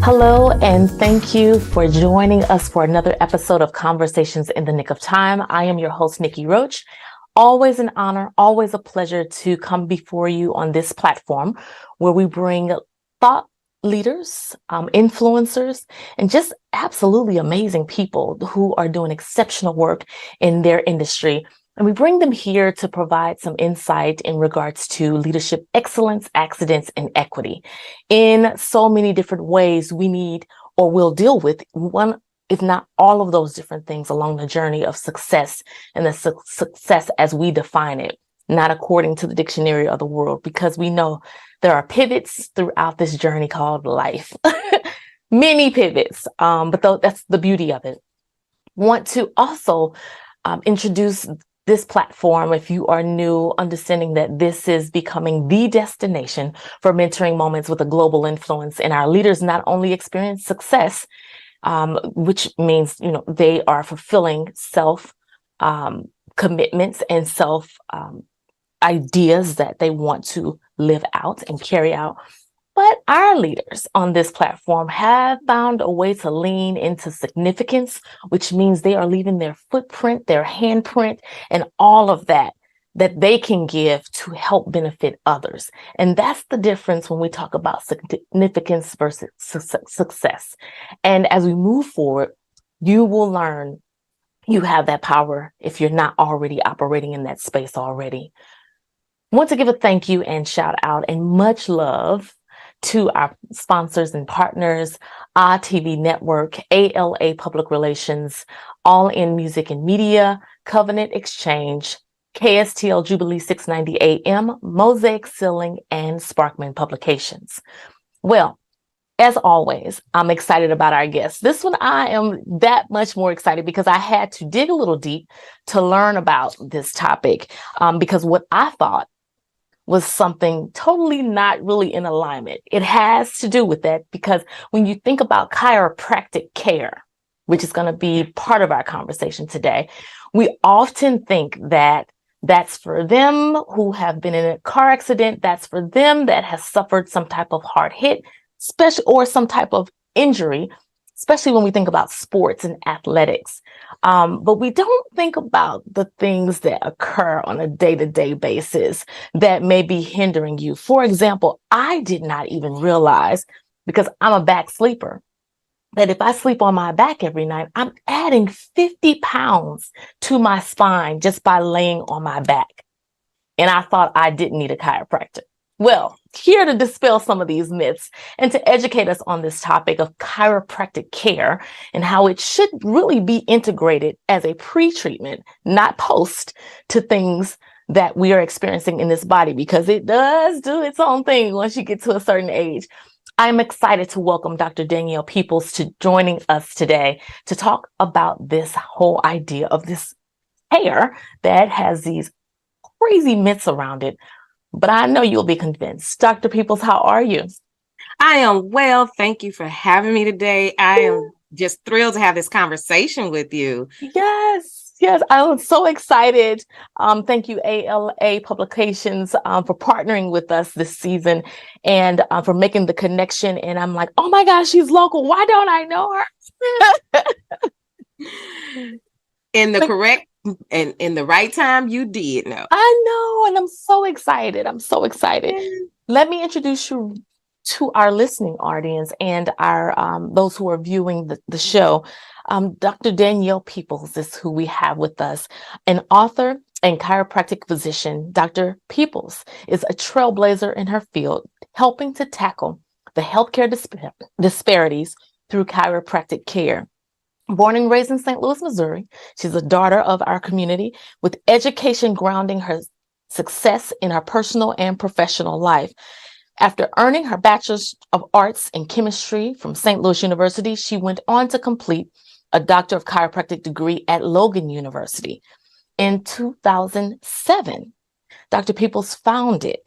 Hello, and thank you for joining us for another episode of Conversations in the Nick of Time. I am your host, Nikki Roach. Always an honor, always a pleasure to come before you on this platform where we bring thought leaders, influencers, and just absolutely amazing people who are doing exceptional work in their industry. And we bring them here to provide some insight in regards to leadership excellence, accidents, and equity. In so many different ways, we need or will deal with one, if not all of those different things along the journey of success and the success as we define it, not according to the dictionary of the world, because we know there are pivots throughout this journey called life. Many pivots, but that's the beauty of it. Want to also introduce this platform, if you are new, understanding that this is becoming the destination for mentoring moments with a global influence, and our leaders not only experience success, which means, they are fulfilling self commitments and self ideas that they want to live out and carry out. But our leaders on this platform have found a way to lean into significance, which means they are leaving their footprint, their handprint, and all of that they can give to help benefit others. And that's the difference when we talk about significance versus success. And as we move forward, you will learn you have that power if you're not already operating in that space already. I want to give a thank you and shout out and much love to our sponsors and partners, TV Network, ALA Public Relations, All In Music and Media, Covenant Exchange, KSTL Jubilee 690 AM, Mosaic Ceiling, and Sparkman Publications. Well, as always, I'm excited about our guests. This one, I am that much more excited because I had to dig a little deep to learn about this topic, because what I thought was something totally not really in alignment. It has to do with that because when you think about chiropractic care, which is going to be part of our conversation today, we often think that that's for them who have been in a car accident. That's for them that has suffered some type of hard hit, or some type of injury, especially when we think about sports and athletics. But we don't think about the things that occur on a day-to-day basis that may be hindering you. For example, I did not even realize, because I'm a back sleeper, that if I sleep on my back every night, I'm adding 50 pounds to my spine just by laying on my back. And I thought I didn't need a chiropractor. Well, here to dispel some of these myths and to educate us on this topic of chiropractic care and how it should really be integrated as a pre-treatment, not post, to things that we are experiencing in this body, because it does do its own thing once you get to a certain age. I'm excited to welcome Dr. Danielle Peebles to joining us today to talk about this whole idea of this hair that has these crazy myths around it. But I know you'll be convinced. Dr. Peebles, how are you? I am well. Thank you for having me today. I am just thrilled to have this conversation with you. Yes, I was so excited. Thank you, ALA Publications, for partnering with us this season and for making the connection. And I'm like, oh my gosh, she's local. Why don't I know her? In the correct and in the right time, you did know. I know, and I'm so excited. Let me introduce you to our listening audience and our those who are viewing the show. Dr. Danielle Peebles is who we have with us, an author and chiropractic physician. Dr. Peebles is a trailblazer in her field, helping to tackle the healthcare disparities through chiropractic care. Born and raised in St. Louis, Missouri, she's a daughter of our community with education grounding her success in her personal and professional life. After earning her Bachelor's of Arts in Chemistry from St. Louis University, she went on to complete a Doctor of Chiropractic degree at Logan University. In 2007, Dr. Peebles founded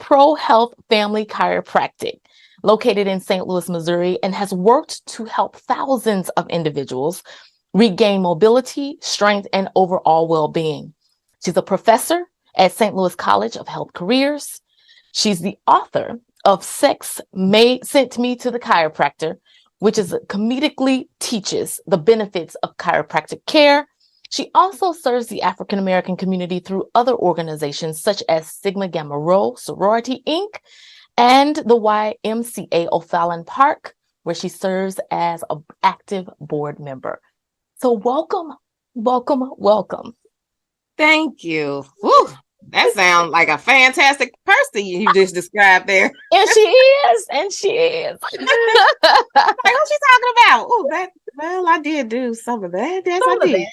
Pro Health Family Chiropractic, located in St. Louis, Missouri, and has worked to help thousands of individuals regain mobility, strength, and overall well-being. She's a professor at St. Louis College of Health Careers. She's the author of sex sent me to the chiropractor, which is comedically teaches the benefits of chiropractic care. She also serves the African American community through other organizations such as Sigma Gamma Rho Sorority, Inc. and the YMCA O'Fallon Park, where she serves as an active board member. So welcome, welcome, welcome. Thank you. Woo, that sounds like a fantastic person you just described there. And she is, and she is. Like, what's she talking about? Oh, well, I did do some of that. Yes, I did.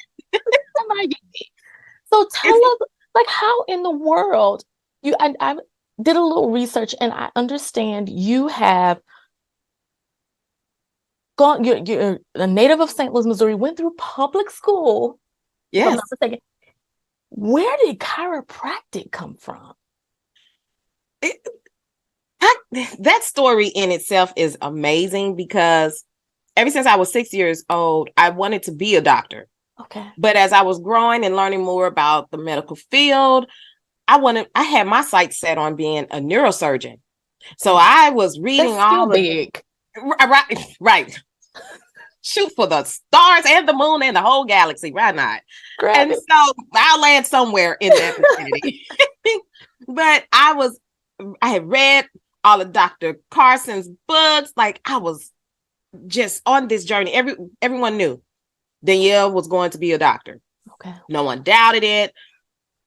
So tell us, like, how in the world I did a little research, and I understand you have gone. You're a native of St. Louis, Missouri. Went through public school. Yes. If I'm not mistaken. Where did chiropractic come from? That story in itself is amazing because ever since I was 6 years old, I wanted to be a doctor. Okay. But as I was growing and learning more about the medical field, I had my sights set on being a neurosurgeon. So I was reading right. Shoot for the stars and the moon and the whole galaxy, right? Not. And so I'll land somewhere in that vicinity. But I had read all of Dr. Carson's books. Like, I was just on this journey. Everyone knew Danielle was going to be a doctor. Okay. No one doubted it.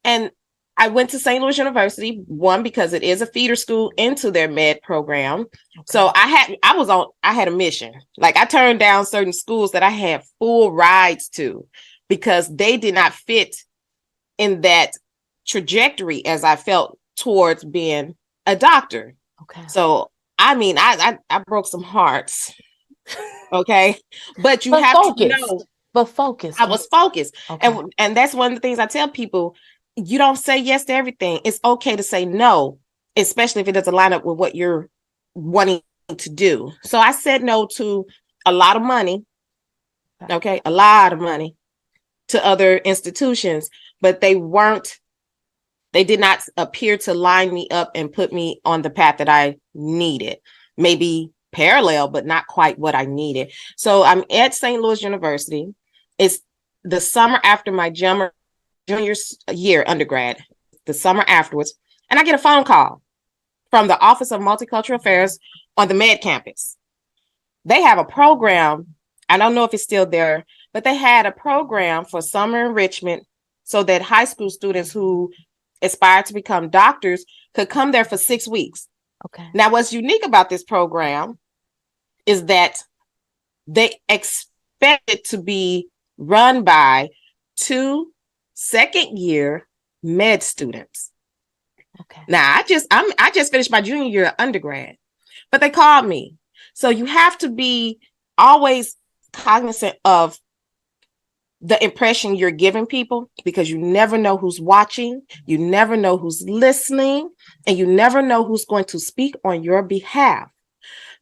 And I went to St. Louis University, one, because it is a feeder school into their med program. Okay. So I had a mission. Like, I turned down certain schools that I had full rides to because they did not fit in that trajectory as I felt towards being a doctor. Okay. So, I mean, I broke some hearts. Okay. But you have to know. But focus. I was focused. Okay. And that's one of the things I tell people. You don't say yes to everything. It's okay to say no, especially if it doesn't line up with what you're wanting to do. So I said no to a lot of money. Okay. A lot of money to other institutions, but they did not appear to line me up and put me on the path that I needed. Maybe parallel, but not quite what I needed. So I'm at St. Louis University. It's the summer after my junior year undergrad, the summer afterwards, and I get a phone call from the Office of Multicultural Affairs on the Med campus. They have a program. I don't know if it's still there, but they had a program for summer enrichment so that high school students who aspire to become doctors could come there for 6 weeks. Okay. Now, what's unique about this program is that they expect it to be run by 2 second-year med students. Okay. Now, I just finished my junior year of undergrad, but they called me. So you have to be always cognizant of the impression you're giving people, because you never know who's watching, you never know who's listening, and you never know who's going to speak on your behalf.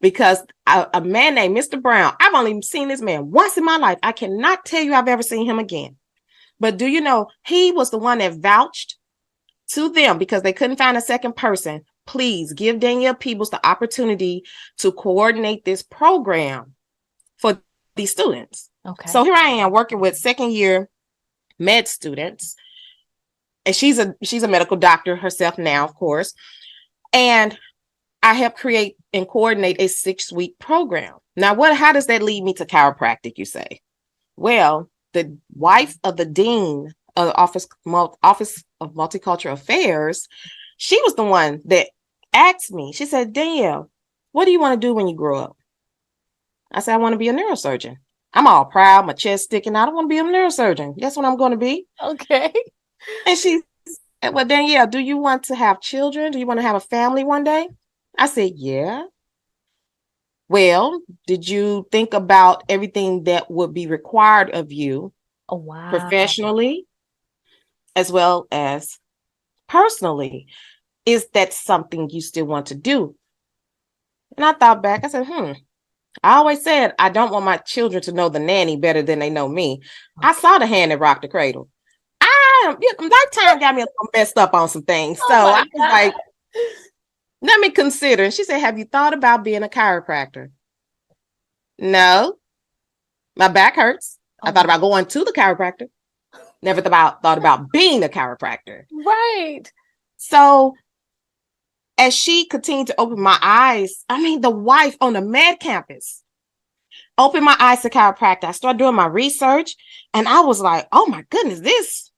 Because a man named Mr. Brown, I've only seen this man once in my life. I cannot tell you I've ever seen him again. But do you know, he was the one that vouched to them because they couldn't find a second person. Please give Danielle Peebles the opportunity to coordinate this program for these students. Okay. So here I am working with second-year med students, and she's a medical doctor herself now, of course. And I help create and coordinate a 6-week program. Now, how does that lead me to chiropractic, you say? Well, the wife of the dean of the Office of Multicultural Affairs, she was the one that asked me. She said, Danielle, what do you want to do when you grow up? I said, I want to be a neurosurgeon. I'm all proud, my chest sticking out. I want to be a neurosurgeon. That's what I'm going to be. Okay. And she said, well, Danielle, do you want to have children? Do you want to have a family one day? I said, yeah. Well, did you think about everything that would be required of you professionally as well as personally? Is that something you still want to do? And I thought back, I said, I always said, I don't want my children to know the nanny better than they know me. Okay. I saw the hand that rocked the cradle. Lifetime got me a little messed up on some things. So I was like, Let me consider. And she said, have you thought about being a chiropractor? No, my back hurts. I thought about going to the chiropractor. Never thought about being a chiropractor. Right. So as she continued to open my eyes, I mean, the wife on the med campus opened my eyes to chiropractic. I started doing my research and I was like, oh my goodness, this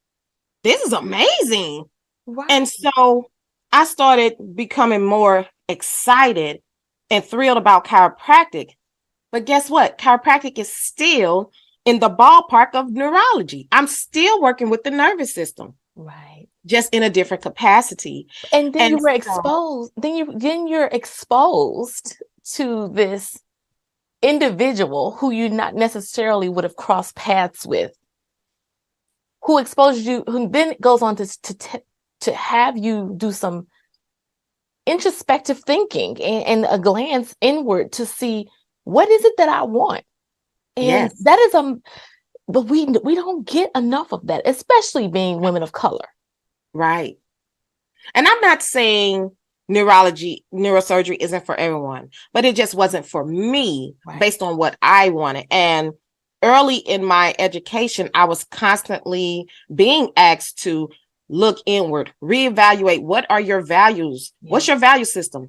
is amazing. Right. And so I started becoming more excited and thrilled about chiropractic. But guess what? Chiropractic is still in the ballpark of neurology. I'm still working with the nervous system. Right. Just in a different capacity. And then you were exposed. Then you're exposed to this individual who you not necessarily would have crossed paths with, who exposed you, who then goes on to have you do some introspective thinking and a glance inward to see what is it that I want. And yes. that is but we don't get enough of that, especially being women of color. Right. And I'm not saying neurosurgery isn't for everyone, but it just wasn't for me based on what I wanted. And early in my education, I was constantly being asked to look inward, reevaluate what are your values? Yeah. What's your value system?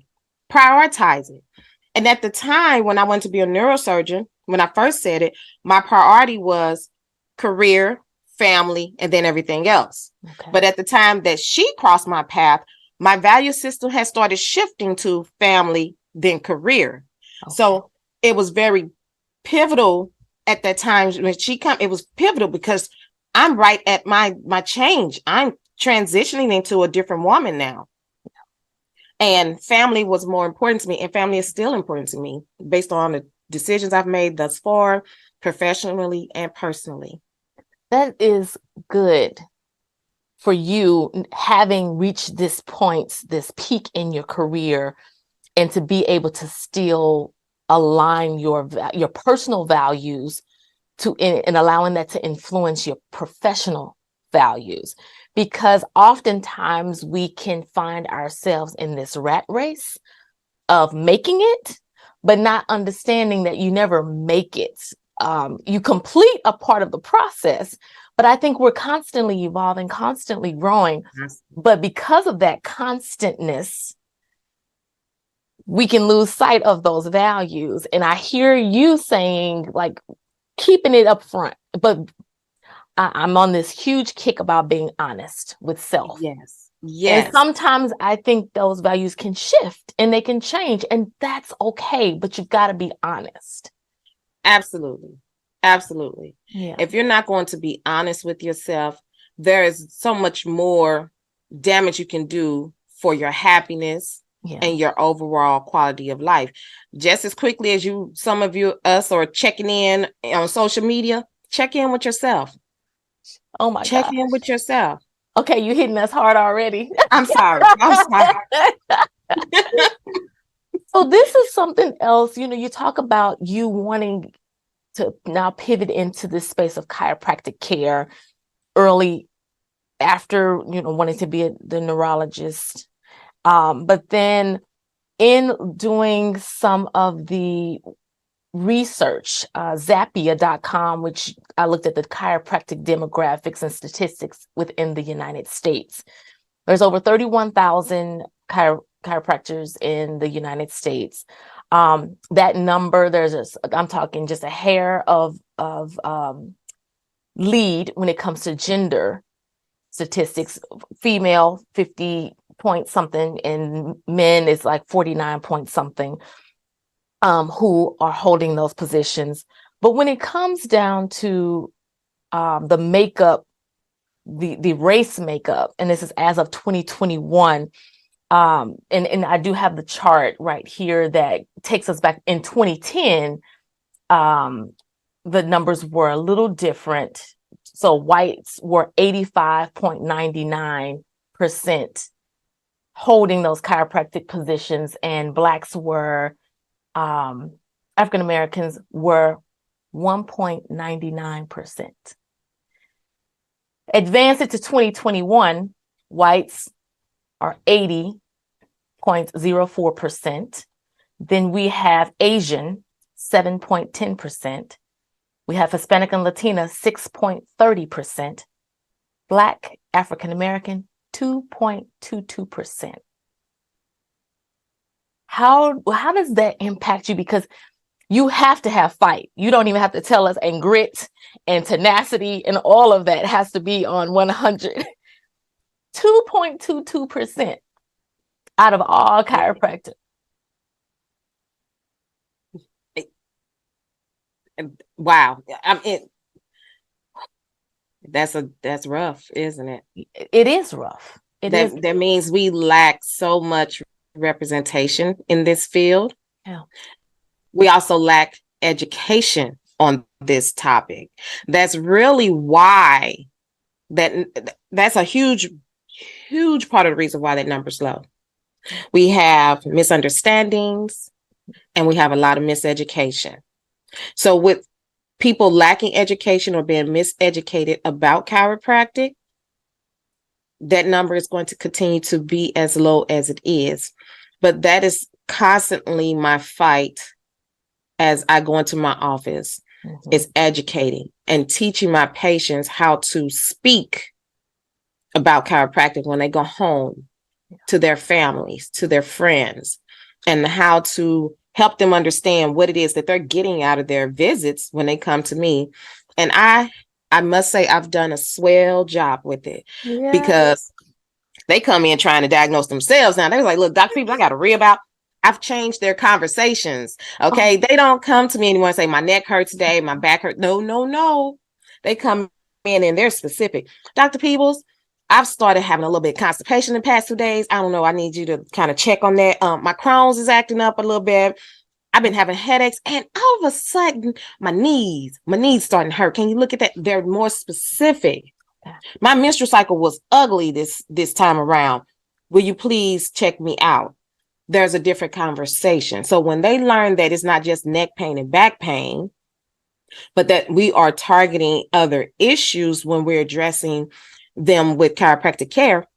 Prioritize it. And at the time when I went to be a neurosurgeon, when I first said it, my priority was career, family, and then everything else. Okay. But at the time that she crossed my path, my value system had started shifting to family, then career. Okay. So it was very pivotal at that time when she came. It was pivotal because I'm right at my change. I'm transitioning into a different woman now. And family was more important to me, and family is still important to me based on the decisions I've made thus far, professionally and personally. That is good for you, having reached this point, this peak in your career, and to be able to still align your personal values to and allowing that to influence your professional values. Because oftentimes we can find ourselves in this rat race of making it, but not understanding that you never make it. You complete a part of the process, but I think we're constantly evolving, constantly growing. Yes. But because of that constantness, we can lose sight of those values. And I hear you saying, like, keeping it up front, but I'm on this huge kick about being honest with self. Yes. Yes. And sometimes I think those values can shift and they can change, and that's okay, but you've got to be honest. Absolutely. Absolutely. Yeah. If you're not going to be honest with yourself, there is so much more damage you can do for your happiness and your overall quality of life. Just as quickly as some of us are checking in on social media, check in with yourself. Oh my God. Check in with yourself. Okay, you're hitting us hard already. I'm sorry. So this is something else, you talk about you wanting to now pivot into this space of chiropractic care early after, wanting to be the neurologist. But then in doing some of the research, Zappia.com, which I looked at the chiropractic demographics and statistics within the United States. There's over 31,000 chiropractors in the United States. That number, I'm talking just a hair of lead when it comes to gender statistics. Female 50 point something, and men is like 49 point something. Who are holding those positions. But when it comes down to the makeup, the race makeup, and this is as of 2021, and I do have the chart right here that takes us back in 2010, the numbers were a little different. So whites were 85.99% holding those chiropractic positions, and blacks were African Americans were 1.99%. Advance it to 2021, whites are 0.04%. Then we have Asian, 7.10%. We have Hispanic and Latina, 6.30%. Black, African American, 2.22%. How does that impact you? Because you have to have fight. You don't even have to tell us, and grit and tenacity and all of that has to be on 100. 2.22% out of all chiropractors. Wow. That's rough, isn't it? It is rough. That means we lack so much representation in this field. Yeah. We also lack education on this topic. That's really why that's a huge part of the reason why that number's low. We have misunderstandings and we have a lot of miseducation. So with people lacking education or being miseducated about chiropractic, that number is going to continue to be as low as it is. But that is constantly my fight as I go into my office, is educating and teaching my patients how to speak about chiropractic when they go home to their families, to their friends, and how to help them understand what it is that they're getting out of their visits when they come to me. And I must say I've done a swell job with it, because they come in trying to diagnose themselves. Now they're like, look, Dr. Peebles, I got to re-about. I've changed their conversations. Okay. They don't come to me anymore and say, my neck hurts today, my back hurts. No. They come in and they're specific. Dr. Peebles, I've started having a little bit of constipation in the past 2 days. I don't know. I need you to kind of check on that. My Crohn's is acting up a little bit. I've been having headaches, and all of a sudden my knees starting to hurt. Can you look at that? They're more specific. My menstrual cycle was ugly this time around. Will you please check me out? There's a different conversation. So when they learn that it's not just neck pain and back pain, but that we are targeting other issues when we're addressing them with chiropractic care,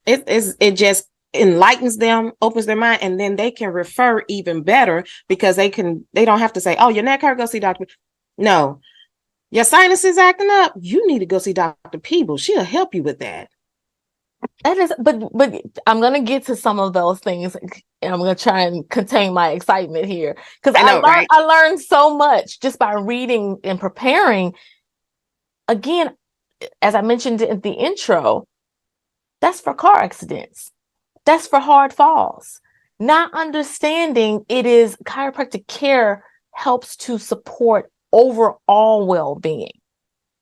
it just enlightens them, opens their mind, and then they can refer even better, because they don't have to say, oh, your neck hurt, go see Dr. No, your sinus is acting up, you need to go see Dr. Peebles. She'll help you with that. That is, but I'm gonna get to some of those things, and I'm gonna try and contain my excitement here, because I learned so much just by reading and preparing. Again, as I mentioned in the intro, that's for car accidents, that's for hard falls. Not understanding it is chiropractic care helps to support overall well-being.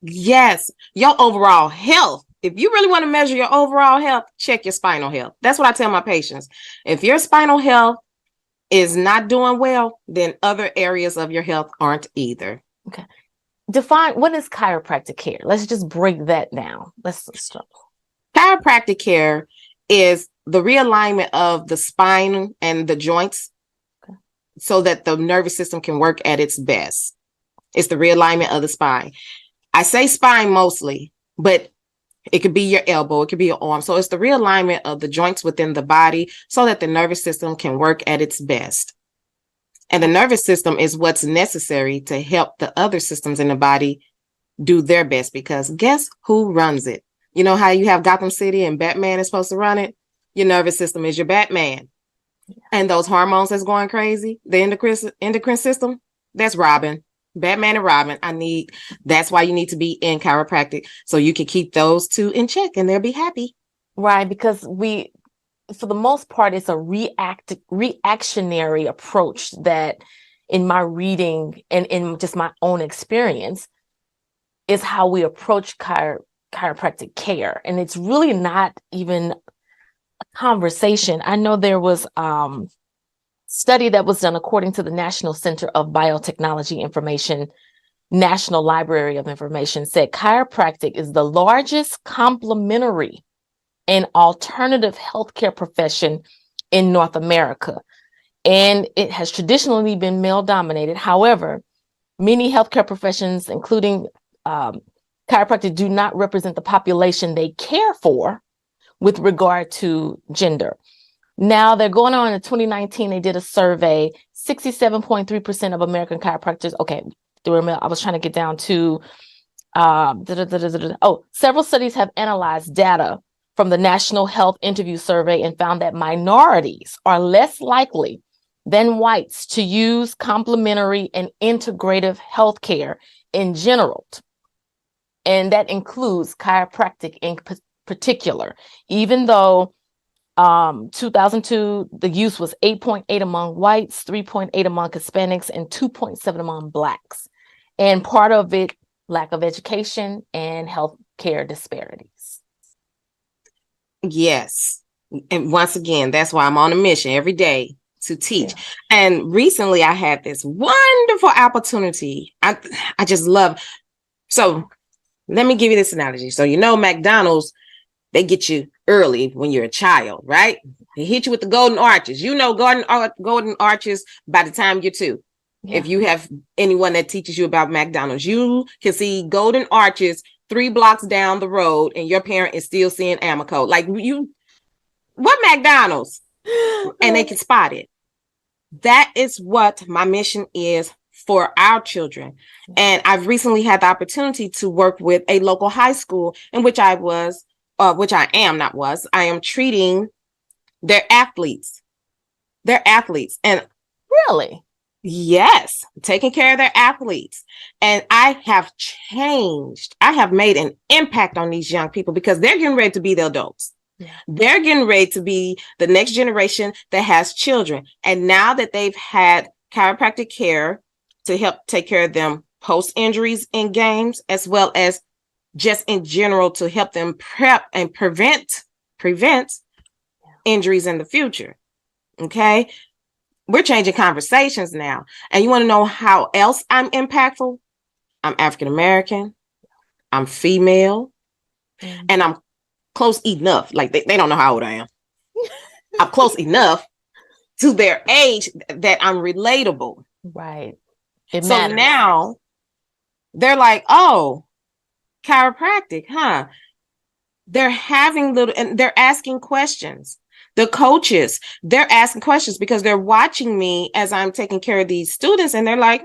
Yes, your overall health. If you really want to measure your overall health, check your spinal health. That's what I tell my patients. If your spinal health is not doing well, then other areas of your health aren't either. Okay. Define, what is chiropractic care? Let's just break that down. Let's start. Chiropractic care is the realignment of the spine and the joints, so that the nervous system can work at its best. It's the realignment of the spine. I say spine mostly, but it could be your elbow, it could be your arm. So it's the realignment of the joints within the body so that the nervous system can work at its best. And the nervous system is what's necessary to help the other systems in the body do their best, because guess who runs it? You know how you have Gotham City and Batman is supposed to run it? Your nervous system is your Batman. And those hormones that's going crazy, the endocrine system, that's Robin. Batman and Robin. That's why you need to be in chiropractic, so you can keep those two in check and they'll be happy. Right. Because for the most part, it's a reactionary approach that, in my reading and in just my own experience, is how we approach chiropractic care. And it's really not even a conversation. I know there was study that was done according to the National Center of Biotechnology Information, National Library of Information, said chiropractic is the largest complementary and alternative healthcare profession in North America. And it has traditionally been male dominated. However, many healthcare professions, including chiropractic, do not represent the population they care for, with regard to gender. Now they're going on in 2019, they did a survey, 67.3% of American chiropractors. Okay, I was trying to get down to, several studies have analyzed data from the National Health Interview Survey and found that minorities are less likely than whites to use complementary and integrative healthcare in general. And that includes chiropractic in particular, even though 2002, the use was 8.8 among whites, 3.8 among Hispanics, and 2.7 among Blacks. And part of it, lack of education and healthcare disparities. Yes. And once again, that's why I'm on a mission every day to teach. Yeah. And recently I had this wonderful opportunity. I just love. So let me give you this analogy. So, McDonald's, they get you early when you're a child, right? They hit you with the golden arches. Golden arches by the time you're 2. Yeah. If you have anyone that teaches you about McDonald's, you can see golden arches 3 blocks down the road, and your parent is still seeing Amico. Like, what McDonald's? And they can spot it. That is what my mission is for our children. And I've recently had the opportunity to work with a local high school in which I am treating their athletes. And really? Yes, taking care of their athletes. And I have made an impact on these young people because they're getting ready to be the adults. Yeah. They're getting ready to be the next generation that has children. And now that they've had chiropractic care to help take care of them post injuries in games, as well as just in general to help them prep and prevent injuries in the future. Okay. We're changing conversations now. And you want to know how else I'm impactful? I'm African-American. I'm female. And I'm close enough. Like they don't know how old I am. I'm close enough to their age that I'm relatable. Right. So now they're like, oh, chiropractic, huh? They're and they're asking questions. The coaches, they're asking questions because they're watching me as I'm taking care of these students, and they're like,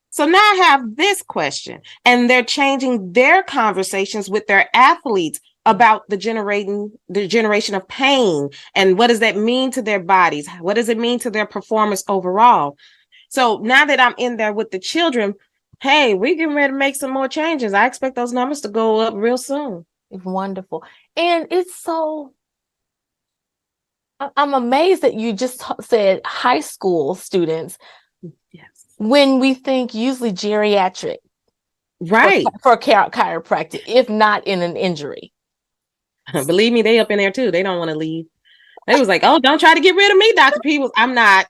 So now I have this question, and they're changing their conversations with their athletes about the generation of pain, and what does that mean to their bodies? What does it mean to their performance overall? So now that I'm in there with the children, hey, we're getting ready to make some more changes. I expect those numbers to go up real soon. Wonderful. And I'm amazed that you just said high school students. Yes. When we think usually geriatric. Right. For chiropractic, if not in an injury. Believe me, they up in there too. They don't want to leave. They was like, oh, don't try to get rid of me, Dr. Peebles. I'm not.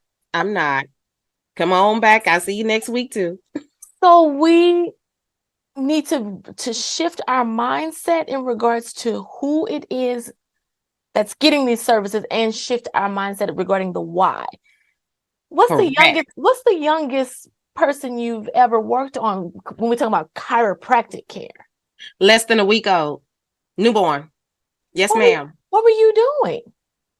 Come on back. I'll see you next week too. So we need to shift our mindset in regards to who it is that's getting these services, and shift our mindset regarding the why. What's the youngest person you've ever worked on when we're talking about chiropractic care? Less than a week old. Newborn. Yes, ma'am. What were you doing?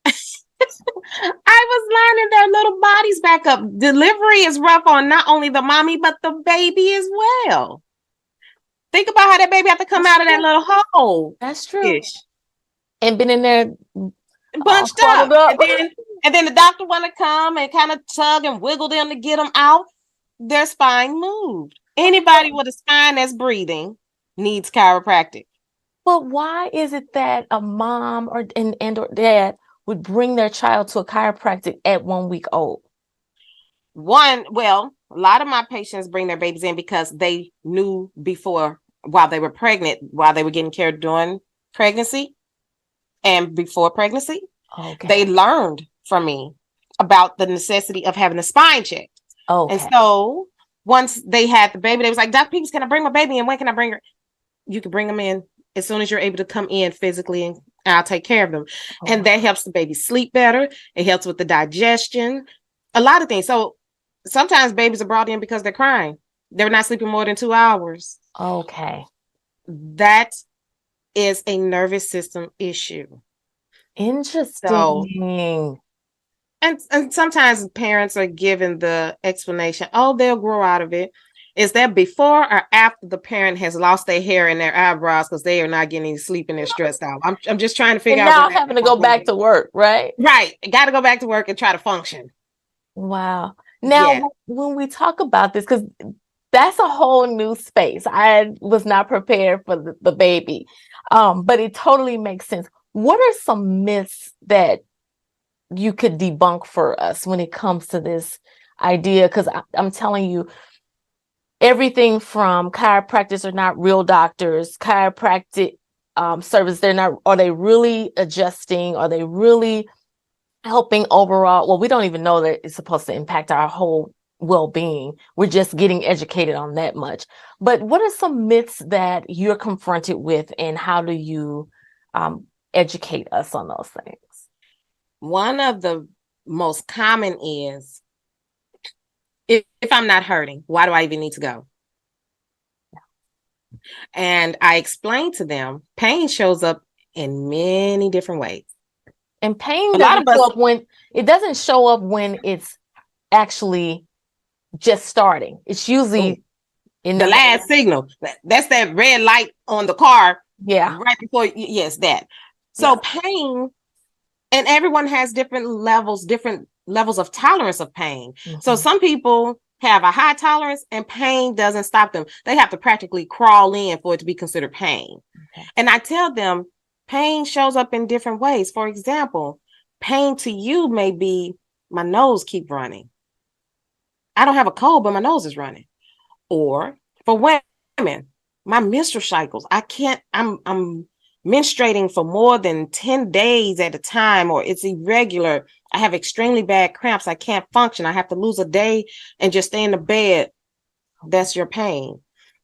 I was lining their little bodies back up. Delivery is rough on not only the mommy, but the baby as well. Think about how that baby had to come out of that little hole. That's true. And been in there bunched up. And then the doctor want to come and kind of tug and wiggle them to get them out. Their spine moved. Anybody with a spine that's breathing needs chiropractic. But why is it that a mom or dad would bring their child to a chiropractic at 1 week old? A lot of my patients bring their babies in because they knew while they were pregnant, while they were getting care during pregnancy and before pregnancy. Okay. They learned from me about the necessity of having a spine checked. Okay. And so once they had the baby, they was like, Dr. Peebles, can I bring my baby in? When can I bring her? You can bring them in as soon as you're able to come in physically, and I'll take care of them. Oh. And that helps the baby sleep better. It helps with the digestion, a lot of things. So sometimes babies are brought in because they're crying. They're not sleeping more than 2 hours. Okay. That is a nervous system issue. So, Interesting. and sometimes parents are given the explanation, oh, they'll grow out of it. Is that before or after the parent has lost their hair and their eyebrows because they are not getting any sleep and they're stressed out? I'm just trying to figure And out. now having to go back to work, right? Right. Got to go back to work and try to function. Wow. Now, when we talk about this, because that's a whole new space. I was not prepared for the baby, but it totally makes sense. What are some myths that you could debunk for us when it comes to this idea? Because I'm telling you, everything from chiropractors are not real doctors, chiropractic service, they're not, are they really adjusting? Are they really helping overall? Well, we don't even know that it's supposed to impact our whole well-being. We're just getting educated on that much. But what are some myths that you're confronted with, and how do you educate us on those things? One of the most common is, if I'm not hurting, why do I even need to go? And I explain to them, pain shows up in many different ways. And pain doesn't show up when it doesn't show up when it's actually just starting. It's usually in the last signal. That's that red light on the car. Yeah. Right before, yes, that. So pain, and everyone has different levels of tolerance of pain. Mm-hmm. So some people have a high tolerance and pain doesn't stop them. They have to practically crawl in for it to be considered pain. Okay. And I tell them, pain shows up in different ways. For example, pain to you may be, my nose keep running. I don't have a cold, but my nose is running. Or for women, my menstrual cycles, I'm menstruating for more than 10 days at a time, or it's irregular. I have extremely bad cramps. I can't function. I have to lose a day and just stay in the bed. That's your pain.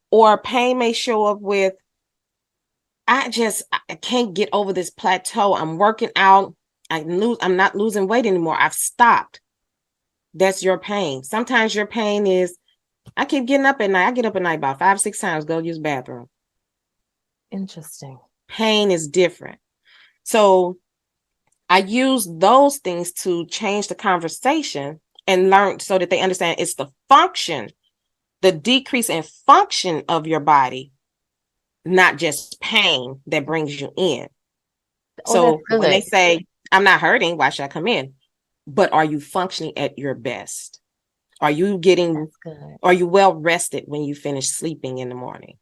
Or pain may show up with, I can't get over this plateau. I'm working out. I'm not losing weight anymore. I've stopped. That's your pain. Sometimes your pain is, I keep getting up at night. I get up at night about 5-6 times, go use the bathroom. Interesting. Pain is different. So I use those things to change the conversation and learn so that they understand it's the function, the decrease in function of your body, not just pain, that brings you in. So when they say, I'm not hurting, why should I come in? But are you functioning at your best? Are you well rested when you finish sleeping in the morning?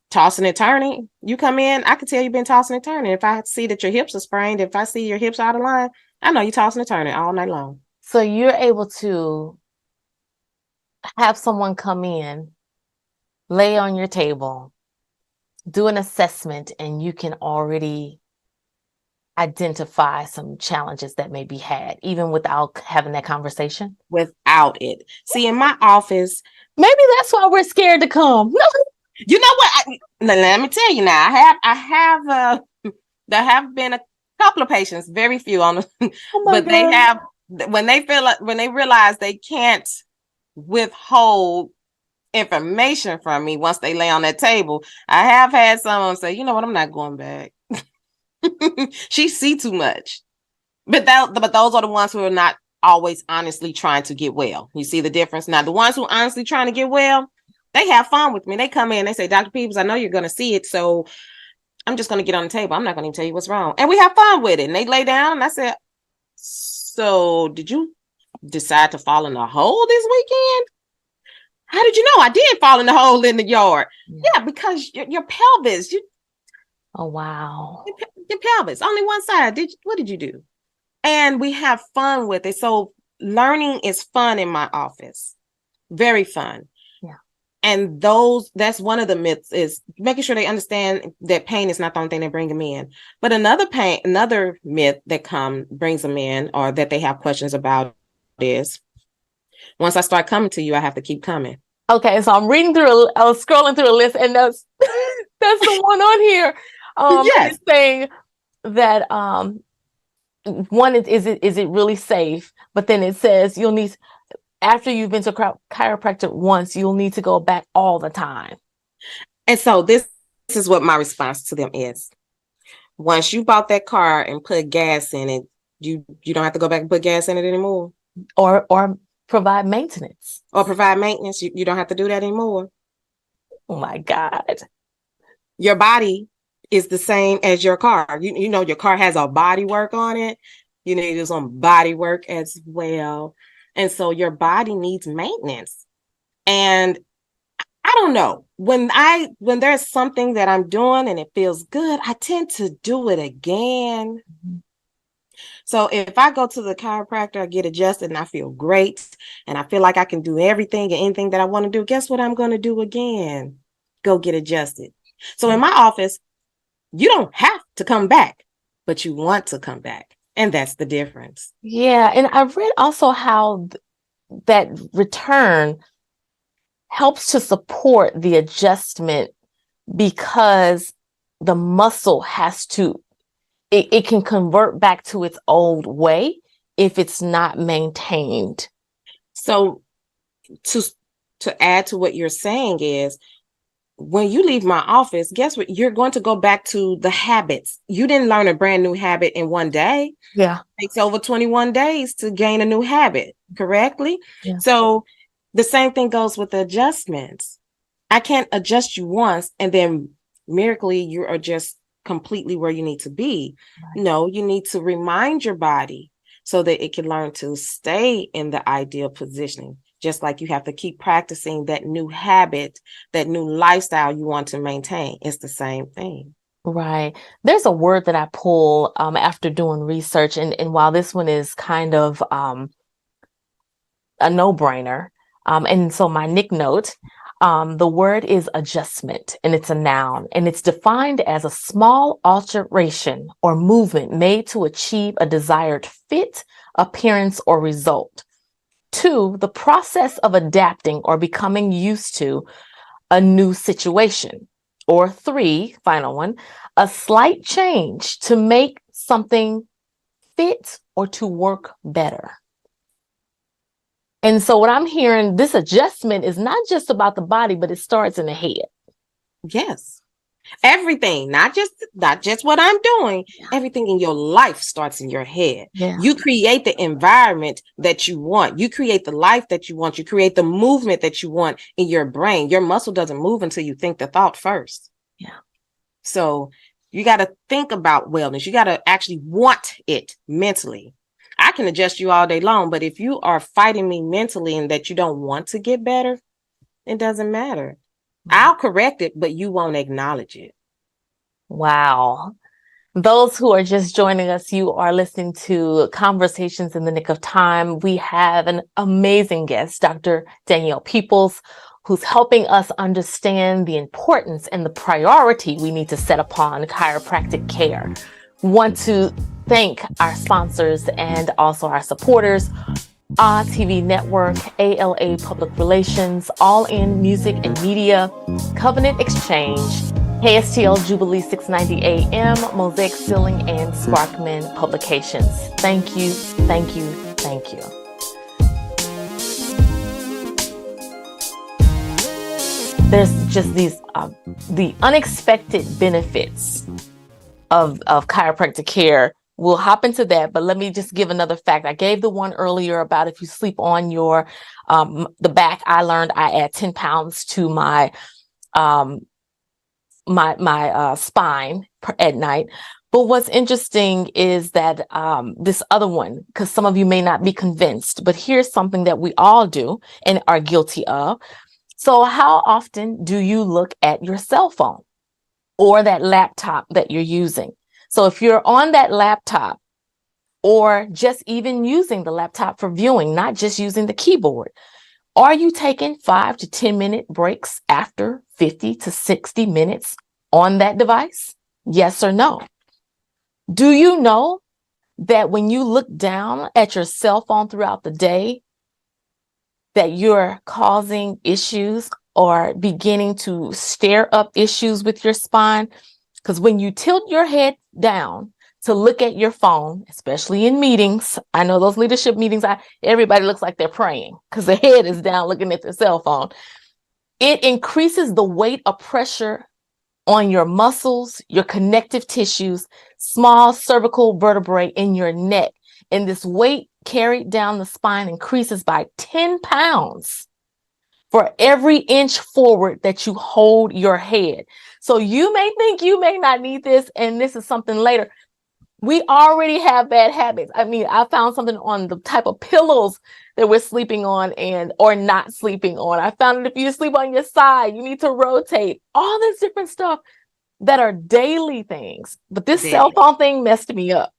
Tossing and turning, you come in, I can tell you've been tossing and turning. If I see that your hips are sprained, if I see your hips out of line, I know you're tossing and turning all night long. So you're able to have someone come in, lay on your table, do an assessment, and you can already identify some challenges that may be had, even without having that conversation? Without it. See, in my office, maybe that's why we're scared to come. You know what? Let me tell you now. There have been a couple of patients, very few on the, but God. They have, when they realize they can't withhold information from me once they lay on that table. I have had someone say, you know what, I'm not going back. She see too much. But those are the ones who are not always honestly trying to get well. You see the difference? Now, the ones who are honestly trying to get well, they have fun with me. They come in, they say, Dr. Peebles, I know you're going to see it, so I'm just going to get on the table. I'm not going to tell you what's wrong. And we have fun with it. And they lay down, and I said, so did you decide to fall in the hole this weekend? How did you know? I did fall in the hole in the yard. Yeah, because your pelvis. Oh, wow. Your pelvis, only one side. What did you do? And we have fun with it. So learning is fun in my office. Very fun. And that's one of the myths, is making sure they understand that pain is not the only thing that brings them in. But another myth that brings them in, or that they have questions about, is once I start coming to you, I have to keep coming. Okay, so I'm scrolling through a list, and that's the one on here. Yes. It's saying that one is it really safe? But then it says you'll need, after you've been to chiropractor once, you'll need to go back all the time. And so this is what my response to them is. Once you bought that car and put gas in it, you don't have to go back and put gas in it anymore. Or provide maintenance. Or provide maintenance. You don't have to do that anymore. Oh my God. Your body is the same as your car. You know, your car has a body work on it. You need to do some body work as well. And so your body needs maintenance. And I don't know, when there's something that I'm doing and it feels good, I tend to do it again. Mm-hmm. So if I go to the chiropractor, I get adjusted and I feel great and I feel like I can do everything and anything that I want to do, guess what I'm going to do again? Go get adjusted. So in my office, you don't have to come back, but you want to come back. And that's the difference. Yeah. And I read also how that return helps to support the adjustment because the muscle has to, it can convert back to its old way if it's not maintained. So to add to what you're saying is, when you leave my office, guess what? You're going to go back to the habits. You didn't learn a brand new habit in one day. Yeah. It takes over 21 days to gain a new habit, correctly? Yeah. So the same thing goes with the adjustments. I can't adjust you once and then miraculously you are just completely where you need to be. Right. No, you need to remind your body so that it can learn to stay in the ideal positioning. Just like you have to keep practicing that new habit, that new lifestyle you want to maintain. It's the same thing. Right. There's a word that I pull after doing research. And while this one is kind of a no-brainer, and so my nick note, the word is adjustment, and it's a noun, and it's defined as a small alteration or movement made to achieve a desired fit, appearance, or result. 2, the process of adapting or becoming used to a new situation. Or 3, final one, a slight change to make something fit or to work better. And so what I'm hearing, this adjustment is not just about the body, but it starts in the head. Yes. Everything, not just what I'm doing. Everything in your life starts in your head. Yeah. You create the environment that you want. You create the life that you want. You create the movement that you want in your brain. Your muscle doesn't move until you think the thought first. Yeah. So you got to think about wellness. You got to actually want it mentally. I can adjust you all day long, but if you are fighting me mentally and that you don't want to get better, it doesn't matter. I'll correct it, but you won't acknowledge it. Wow. Those who are just joining us, you are listening to Conversations in the Nick of Time. We have an amazing guest, Dr. Danielle Peebles, who's helping us understand the importance and the priority we need to set upon chiropractic care. Want to thank our sponsors and also our supporters, TV Network, ALA Public Relations, All In Music and Media, Covenant Exchange, KSTL Jubilee 690 AM, Mosaic Ceiling, and Sparkman Publications. Thank you, thank you, thank you. There's just these the unexpected benefits of chiropractic care. We'll hop into that, but let me just give another fact. I gave the one earlier about if you sleep on your the back. I learned I add 10 pounds to my my spine at night. But what's interesting is that this other one, because some of you may not be convinced, but here's something that we all do and are guilty of. So how often do you look at your cell phone or that laptop that you're using? So if you're on that laptop or just even using the laptop for viewing, not just using the keyboard, are you taking 5 to 10 minute breaks after 50 to 60 minutes on that device? Yes or no? Do you know that when you look down at your cell phone throughout the day, that you're causing issues or beginning to stir up issues with your spine? Because when you tilt your head down to look at your phone, especially in meetings, I know those leadership meetings, everybody looks like they're praying because their head is down looking at their cell phone. It increases the weight of pressure on your muscles, your connective tissues, small cervical vertebrae in your neck. And this weight carried down the spine increases by 10 pounds for every inch forward that you hold your head. So you may think you may not need this, and this is something later. We already have bad habits. I mean, I found something on the type of pillows that we're sleeping on or not sleeping on. I found that if you sleep on your side, you need to rotate. All this different stuff that are daily things. But this cell phone thing messed me up.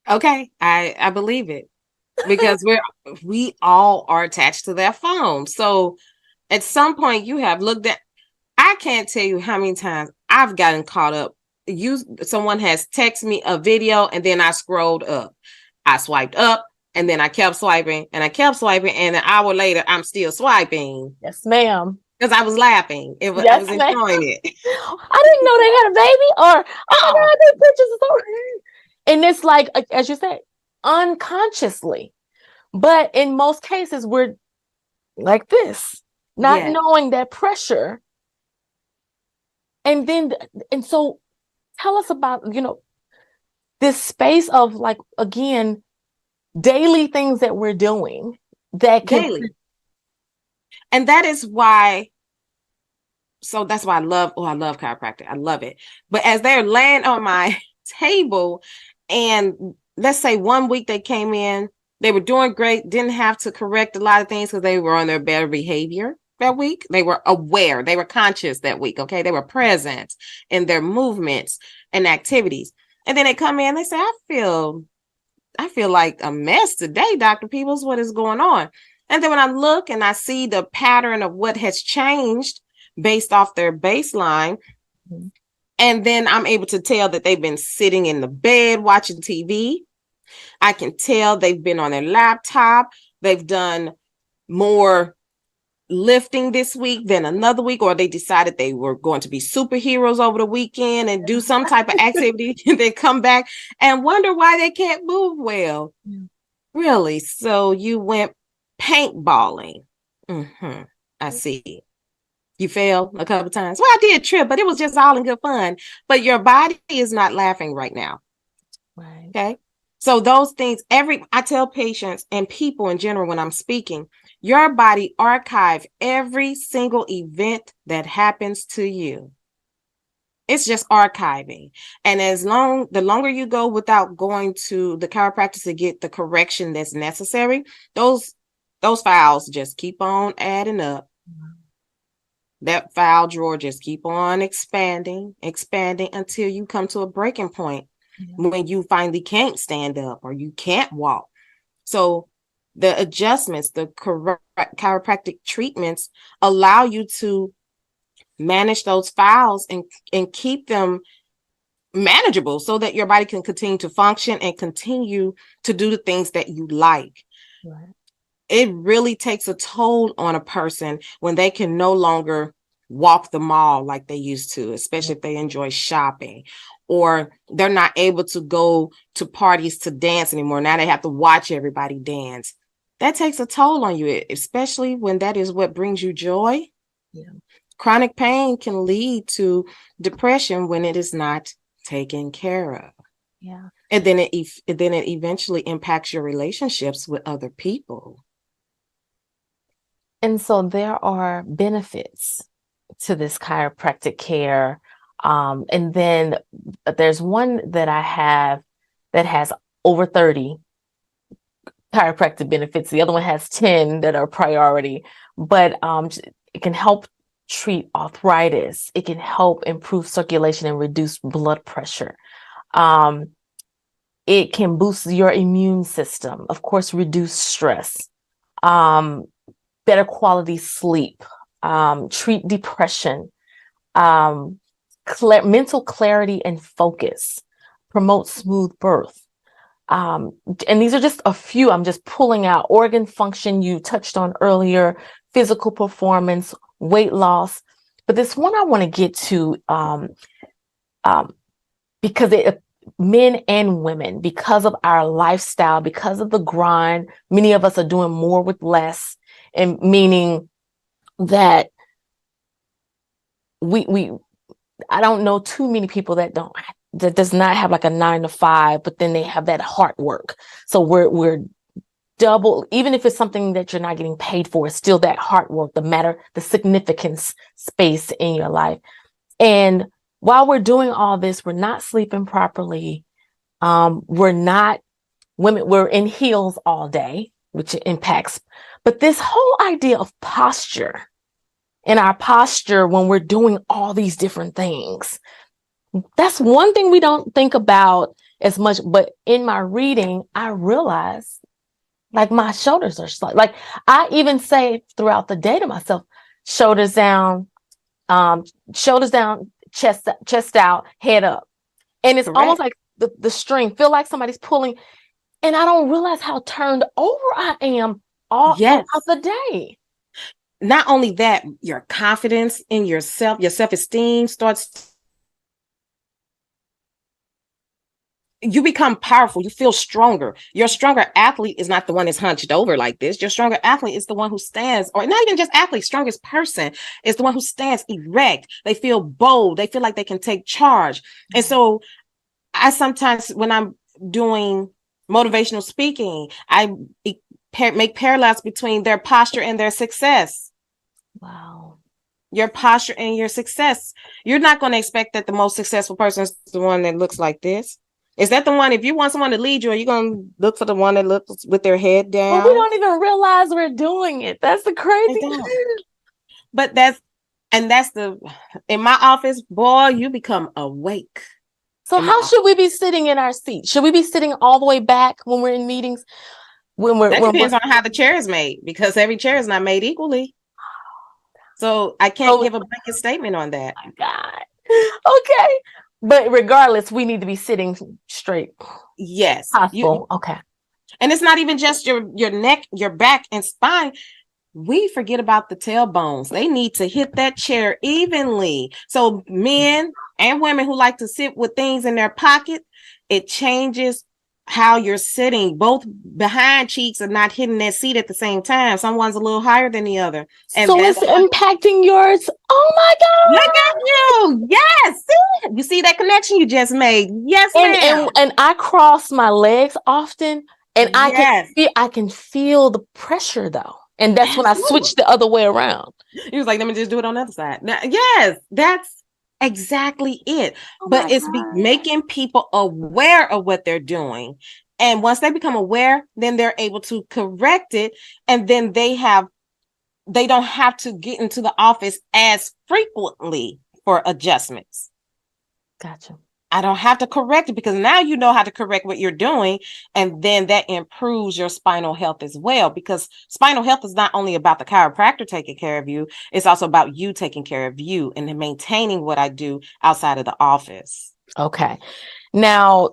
Okay, I believe it, because we all are attached to that phone. So at some point you have looked at, I can't tell you how many times I've gotten caught up. Someone has texted me a video and then I scrolled up. I swiped up and then I kept swiping and I kept swiping, and an hour later I'm still swiping. Yes, ma'am. Because I was laughing. I was enjoying it. I didn't know they had a baby, or oh my God, they pictures are so. And it's like, as you said, unconsciously. But in most cases, we're like this, not knowing that pressure. And so tell us about, this space of, like, again, daily things that we're doing that can. Daily. And that is why. So that's why I love chiropractic. I love it. But as they're laying on my table, and let's say 1 week they came in, they were doing great, didn't have to correct a lot of things because they were on their better behavior that week. They were aware, they were conscious that week. Okay. They were present in their movements and activities. And then they come in, they say, I feel like a mess today, Dr. Peebles. What is going on? And then when I look and I see the pattern of what has changed based off their baseline, and then I'm able to tell that they've been sitting in the bed watching TV. I can tell they've been on their laptop. They've done more lifting this week than another week, or they decided they were going to be superheroes over the weekend and do some type of activity and then come back and wonder why they can't move well. Really? So you went paintballing. I see. You fell a couple times. Well, I did trip, but it was just all in good fun. But your body is not laughing right now. Right. Okay. So those things, I tell patients and people in general when I'm speaking, your body archive every single event that happens to you. It's just archiving. And the longer you go without going to the chiropractor to get the correction that's necessary, those files just keep on adding up. That file drawer just keep on expanding until you come to a breaking point when you finally can't stand up or you can't walk. So the adjustments, the correct chiropractic treatments allow you to manage those files and keep them manageable so that your body can continue to function and continue to do the things that you like. Right. It really takes a toll on a person when they can no longer walk the mall like they used to, especially if they enjoy shopping, or they're not able to go to parties to dance anymore. Now they have to watch everybody dance. That takes a toll on you, especially when that is what brings you joy. Yeah. Chronic pain can lead to depression when it is not taken care of. Yeah. And then it eventually impacts your relationships with other people. And so there are benefits to this chiropractic care. And then there's one that I have that has over 30 chiropractic benefits. The other one has 10 that are priority, but it can help treat arthritis. It can help improve circulation and reduce blood pressure. It can boost your immune system, of course, reduce stress, better quality sleep, treat depression, mental clarity and focus, promote smooth birth. And these are just a few. I'm just pulling out. Organ function you touched on earlier, physical performance, weight loss. But this one I want to get to because men and women, because of our lifestyle, because of the grind, many of us are doing more with less, and meaning that we I don't know too many people that does not have like a 9 to 5, but then they have that hard work. So we're double, even if it's something that you're not getting paid for, it's still that hard work, the significance space in your life. And while we're doing all this, we're not sleeping properly. We're in heels all day, which impacts. But this whole idea of posture and our posture when we're doing all these different things, that's one thing we don't think about as much. But in my reading, I realized like my shoulders are slight. Like I even say throughout the day to myself, shoulders down, chest out, head up. And it's almost like the string, feel like somebody's pulling. And I don't realize how turned over I am all throughout the day. Not only that, your confidence in yourself, your self-esteem starts. You become powerful. You feel stronger. Your stronger athlete is not the one that's hunched over like this. Your stronger athlete is the one who stands, or not even just athlete, strongest person is the one who stands erect. They feel bold. They feel like they can take charge. And so I sometimes, when I'm doing motivational speaking, I make parallels between their posture and their success. Wow. Your posture and your success. You're not going to expect that the most successful person is the one that looks like this. Is that the one, if you want someone to lead you, are you going to look for the one that looks with their head down? Well, we don't even realize we're doing it. That's the crazy thing. But in my office, boy, you become awake. So how should we be sitting in our seat? Should we be sitting all the way back when we're in meetings? That depends on how the chair is made, because every chair is not made equally. So I can't give a blanket statement on that. Oh my God. Okay. But regardless, we need to be sitting straight. Yes. Okay. And it's not even just your neck, your back and spine. We forget about the tailbones. They need to hit that chair evenly. So men and women who like to sit with things in their pocket, it changes how you're sitting. Both behind cheeks are not hitting that seat at the same time. Someone's a little higher than the other. And so it's impacting yours. Oh my God. Look at you. Yes. You see that connection you just made? Yes, ma'am. And I cross my legs often, and I can feel the pressure though. And that's when I switch the other way around. He was like, let me just do it on the other side. Now, yes, that's exactly it. But it's making people aware of what they're doing. And once they become aware, then they're able to correct it. And then they don't have to get into the office as frequently for adjustments. Gotcha. I don't have to correct it, because now you know how to correct what you're doing. And then that improves your spinal health as well, because spinal health is not only about the chiropractor taking care of you, it's also about you taking care of you and maintaining what I do outside of the office. Okay. Now,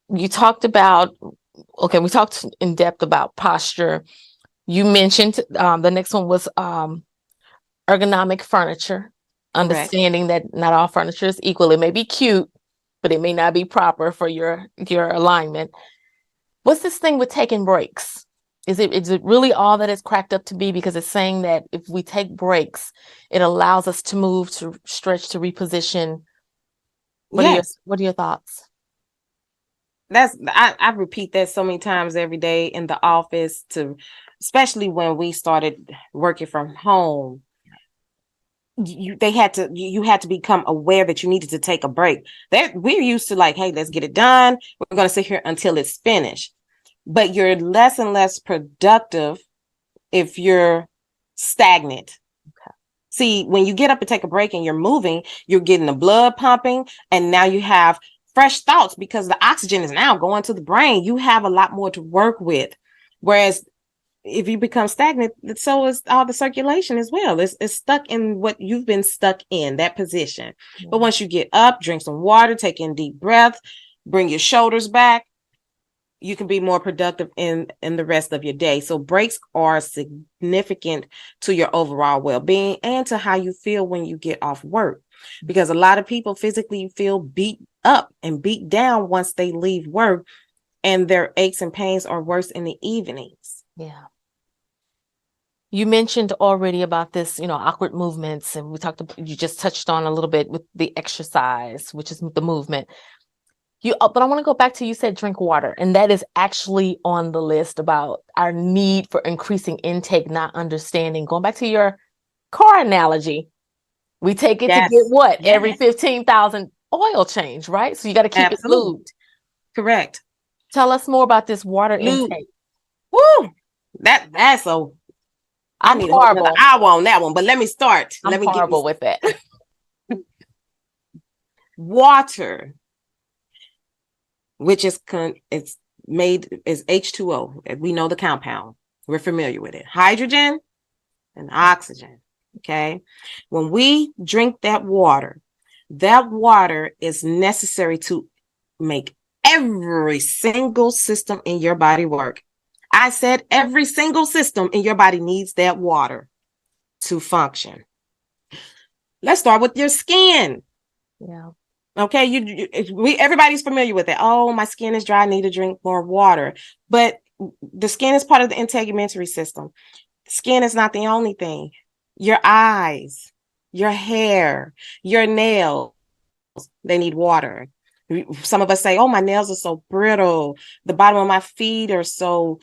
we talked in depth about posture. You mentioned the next one was ergonomic furniture, understanding that not all furniture is equal. It may be cute, but it may not be proper for your alignment. What's this thing with taking breaks? Is it really all that it's cracked up to be? Because it's saying that if we take breaks, it allows us to move, to stretch, to reposition. What are your thoughts? I repeat that so many times every day in the office, especially when we started working from home. You had to become aware that you needed to take a break. We're used to like, hey, let's get it done. We're going to sit here until it's finished. But you're less and less productive if you're stagnant. Okay. See, when you get up and take a break and you're moving, you're getting the blood pumping, and now you have fresh thoughts because the oxygen is now going to the brain. You have a lot more to work with. Whereas if you become stagnant, so is all the circulation as well. It's stuck in what you've been stuck in, that position. Mm-hmm. But once you get up, drink some water, take in deep breath, bring your shoulders back, you can be more productive in the rest of your day. So breaks are significant to your overall well-being and to how you feel when you get off work. Because a lot of people physically feel beat up and beat down once they leave work, and their aches and pains are worse in the evenings. Yeah. You mentioned already about this, awkward movements, and you just touched on a little bit with the exercise, which is the movement. But I want to go back to, you said drink water, and that is actually on the list about our need for increasing intake, not understanding. Going back to your car analogy, we take it to Yes. get what? Yes. Every 15,000 oil change, right? So you got to keep Absolutely. it lubed. Correct. Tell us more about this water Lube. intake. Woo! That's so. I need another hour on that one, but let me start. I'm horrible with that. Water, which is it's made is H2O. We know the compound. We're familiar with it. Hydrogen and oxygen. Okay. When we drink that water is necessary to make every single system in your body work. I said every single system in your body needs that water to function. Let's start with your skin. Yeah. Okay, everybody's familiar with it. Oh, my skin is dry, I need to drink more water. But the skin is part of the integumentary system. Skin is not the only thing. Your eyes, your hair, your nails, they need water. Some of us say, oh, my nails are so brittle. The bottom of my feet are so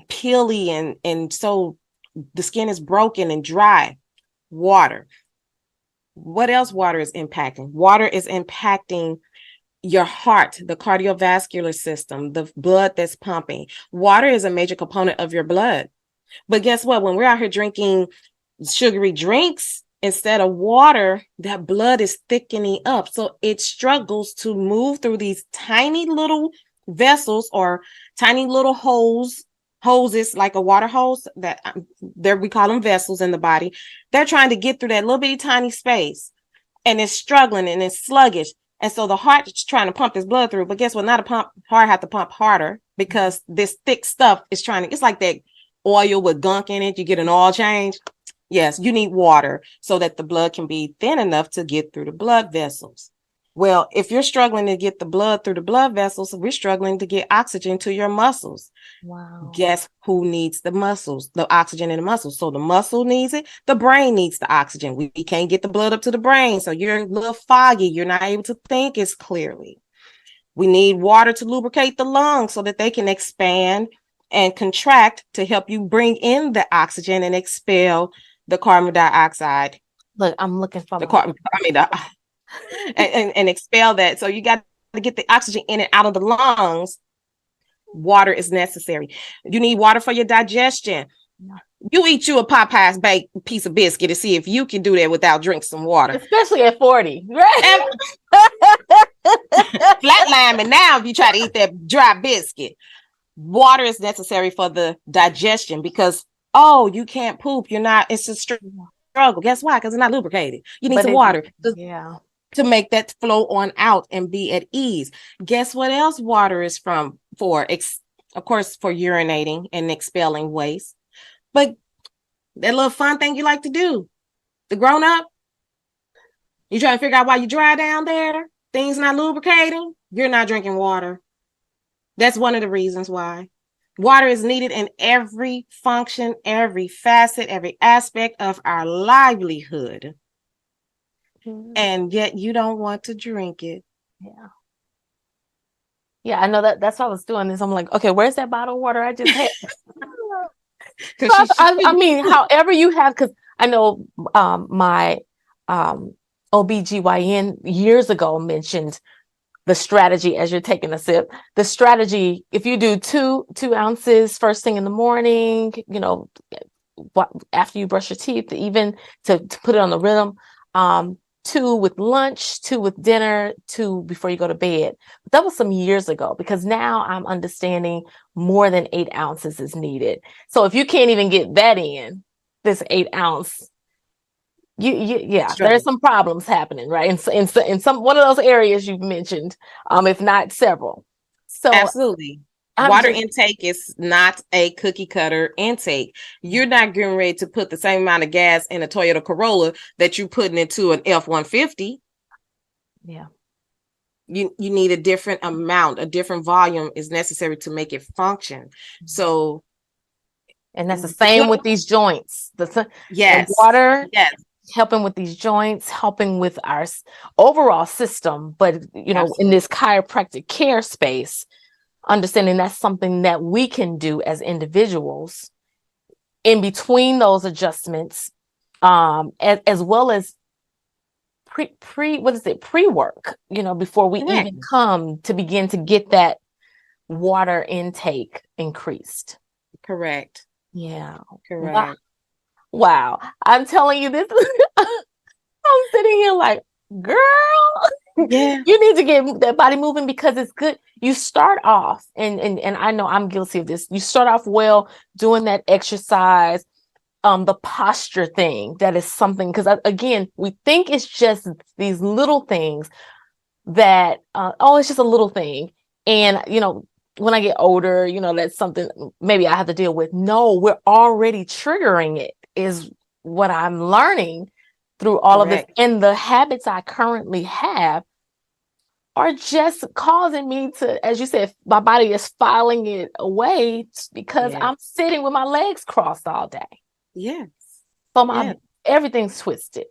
peely and so the skin is broken and dry. Water. What else water is impacting? Water is impacting your heart, the cardiovascular system, the blood that's pumping. Water is a major component of your blood. But guess what? When we're out here drinking sugary drinks instead of water, that blood is thickening up. So it struggles to move through these tiny little vessels or tiny little hoses, like a water hose that we call them vessels in the body. They're trying to get through that little bitty tiny space, and it's struggling and it's sluggish. And so the heart is trying to pump this blood through. But guess what? Not a pump. Heart have to pump harder because this thick stuff is it's like that oil with gunk in it. You get an oil change. Yes, you need water so that the blood can be thin enough to get through the blood vessels. Well, if you're struggling to get the blood through the blood vessels, we're struggling to get oxygen to your muscles. Wow. Guess who needs the muscles, the oxygen in the muscles? So the muscle needs it. The brain needs the oxygen. We can't get the blood up to the brain. So you're a little foggy. You're not able to think as clearly. We need water to lubricate the lungs so that they can expand and contract to help you bring in the oxygen and expel the carbon dioxide. Look, I'm looking for and expel that. So you got to get the oxygen in and out of the lungs. Water is necessary. You need water for your digestion. You eat you a Popeye's baked piece of biscuit to see if you can do that without drinking some water. Especially at 40, right? Flatline, and now if you try to eat that dry biscuit, water is necessary for the digestion because, you can't poop. It's a struggle. Guess why? Because it's not lubricated. You need some water to make that flow on out and be at ease. Guess what else water is for? Of course, for urinating and expelling waste. But that little fun thing you like to do, the grown up, you trying to figure out why you dry down there, things not lubricating, you're not drinking water. That's one of the reasons why. Water is needed in every function, every facet, every aspect of our livelihood. And yet you don't want to drink it. Yeah, I know that's why I was doing this. I'm like, okay, where's that bottle of water I just had? I mean, however you have, because I know my OBGYN years ago mentioned the strategy as you're taking a sip. The strategy, if you do two ounces first thing in the morning, after you brush your teeth, even to put it on the rhythm, 2 with lunch, 2 with dinner, 2 before you go to bed. But that was some years ago, because now I'm understanding more than 8 ounces is needed. So if you can't even get that in, this 8 ounce, there's some problems happening, right? In some one of those areas you've mentioned, if not several. So absolutely. Water intake is not a cookie cutter intake. You're not getting ready to put the same amount of gas in a Toyota Corolla that you're putting into an F-150. Yeah. You need a different amount, a different volume is necessary to make it function. So And that's the same with these joints. The water helping with these joints, helping with our overall system. But, you know, in this chiropractic care space, understanding that's something that we can do as individuals in between those adjustments, as well as pre-work, you know, before we even come to begin to get that water intake increased. Correct. Yeah. Correct. Wow. I'm telling you this. I'm sitting here like, girl, you need to get that body moving because it's good. You start off, and I know I'm guilty of this. You start off well doing that exercise, the posture thing. That is something, because again, we think it's just these little things that, it's just a little thing. And, you know, when I get older, you know, that's something maybe I have to deal with. No, we're already triggering it, is what I'm learning through all of this. And the habits I currently have are just causing me to, as you said, my body is filing it away because I'm sitting with my legs crossed all day. Yes. So everything's twisted.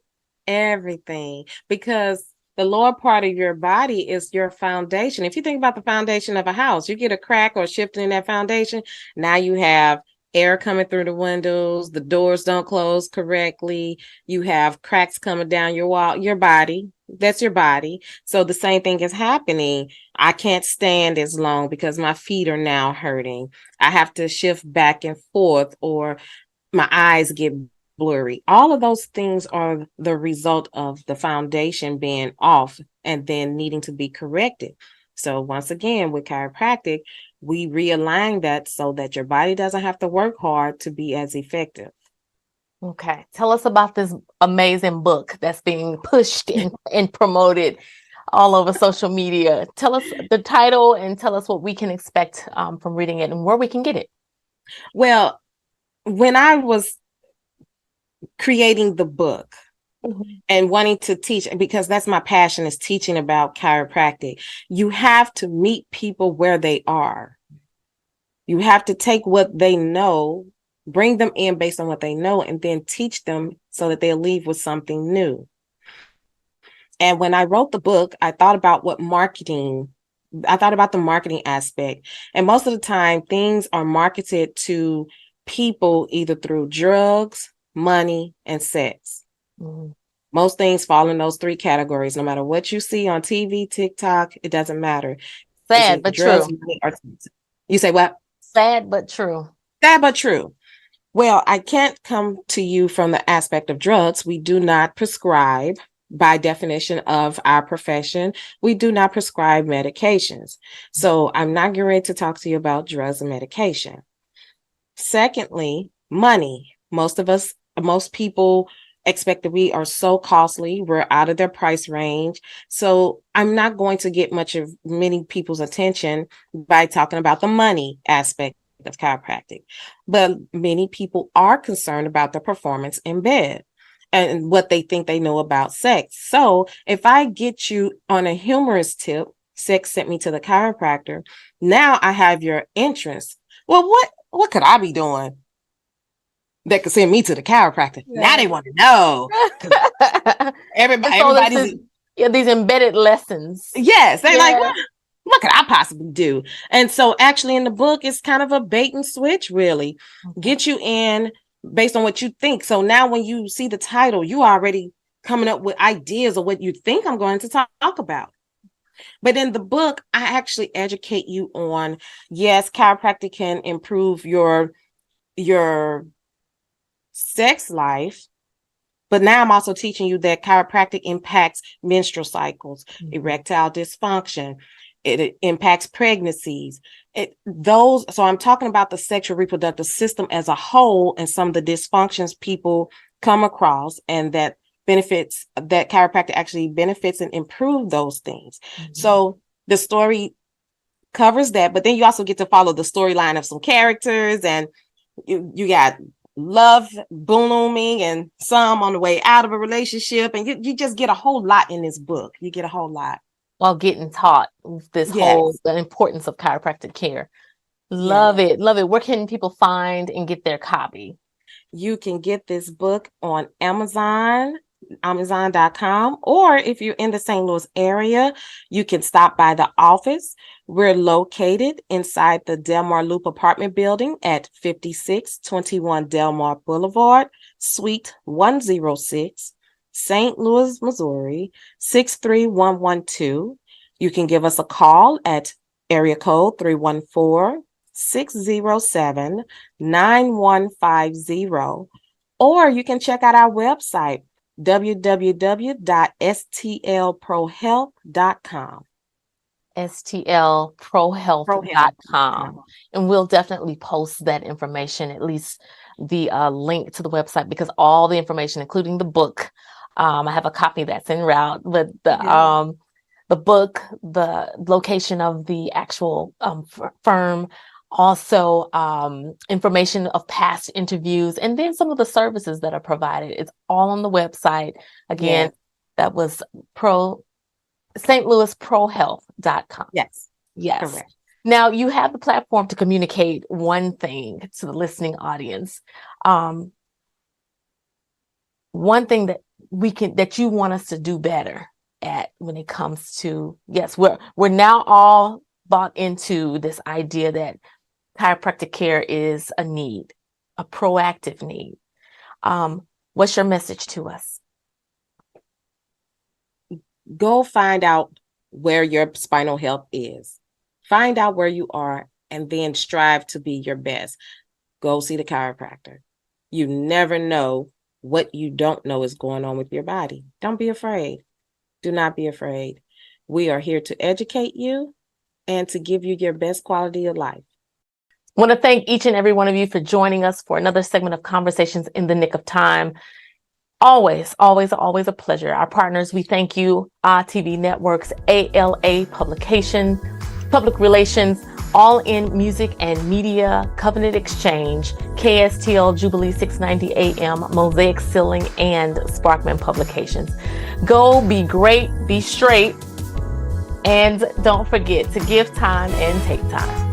Everything. Because the lower part of your body is your foundation. If you think about the foundation of a house, you get a crack or shift in that foundation. Now you have air coming through the windows. The doors don't close correctly. You have cracks coming down your wall, your body. That's your body. So the same thing is happening. I can't stand as long because my feet are now hurting. I have to shift back and forth, or my eyes get blurry. All of those things are the result of the foundation being off and then needing to be corrected. So once again, with chiropractic, we realign that so that your body doesn't have to work hard to be as effective. Okay. Tell us about this amazing book that's being pushed and promoted all over social media. Tell us the title and tell us what we can expect from reading it and where we can get it. Well, when I was creating the book and wanting to teach, because that's my passion, is teaching about chiropractic, you have to meet people where they are. You have to take what they know, bring them in based on what they know, and then teach them so that they'll leave with something new. And when I wrote the book, I thought about the marketing aspect. And most of the time, things are marketed to people either through drugs, money, and sex. Most things fall in those three categories. No matter what you see on TV, TikTok, it doesn't matter. Sad but drugs, true. Money, or you say what? Sad but true. Sad but true. Well, I can't come to you from the aspect of drugs. We do not prescribe. By definition of our profession, we do not prescribe medications. So I'm not getting ready to talk to you about drugs and medication. Secondly, money. Most people expect that we are so costly. We're out of their price range. So I'm not going to get many people's attention by talking about the money aspect of chiropractic. But many people are concerned about the performance in bed and what they think they know about sex. So if I get you on a humorous tip, sex sent me to the chiropractor, now I have your interest. Well, what could I be doing that could send me to the chiropractor? Now they want to know. Everybody's these embedded lessons. Yes, they're like, what could I possibly do? And so actually in the book, it's kind of a bait and switch, really. Get you in based on what you think. So now when you see the title, you already coming up with ideas of what you think I'm going to talk about. But in the book, I actually educate you on, yes, chiropractic can improve your sex life. But now I'm also teaching you that chiropractic impacts menstrual cycles, erectile dysfunction. It impacts pregnancies. So I'm talking about the sexual reproductive system as a whole and some of the dysfunctions people come across, and that chiropractic actually benefits and improve those things. So the story covers that, but then you also get to follow the storyline of some characters, and you got love blooming and some on the way out of a relationship, and you just get a whole lot in this book. You get a whole lot. While getting taught the importance of chiropractic care. Love it. Love it. Where can people find and get their copy? You can get this book on Amazon.com, or if you're in the St. Louis area, you can stop by the office. We're located inside the Delmar Loop apartment building at 5621 Delmar Boulevard, Suite 106, St. Louis, Missouri, 63112. You can give us a call at area code 314-607-9150, or you can check out our website, www.stlprohealth.com. stlprohealth.com. And we'll definitely post that information, at least the link to the website, because all the information, including the book, I have a copy that's en route, but the book, the location of the actual firm, also information of past interviews, and then some of the services that are provided. It's all on the website. Again, that was stlouisprohealth.com. Yes. Correct. Now you have the platform to communicate one thing to the listening audience. One thing that you want us to do better at when it comes to, we're now all bought into this idea that chiropractic care is a need, a proactive need. What's your message to us? Go find out where your spinal health is. Find out where you are, and then strive to be your best. Go see the chiropractor. You never know what you don't know is going on with your body. Don't be afraid. Do not be afraid. We are here to educate you and to give you your best quality of life. I want to thank each and every one of you for joining us for another segment of Conversations in the Nick of Time. Always, always, always a pleasure. Our partners, we thank you, TV Networks, ALA Public Relations, All In Music and Media, Covenant Exchange, KSTL Jubilee 690 AM, Mosaic Ceiling, and Sparkman Publications. Go be great, be straight, and don't forget to give time and take time.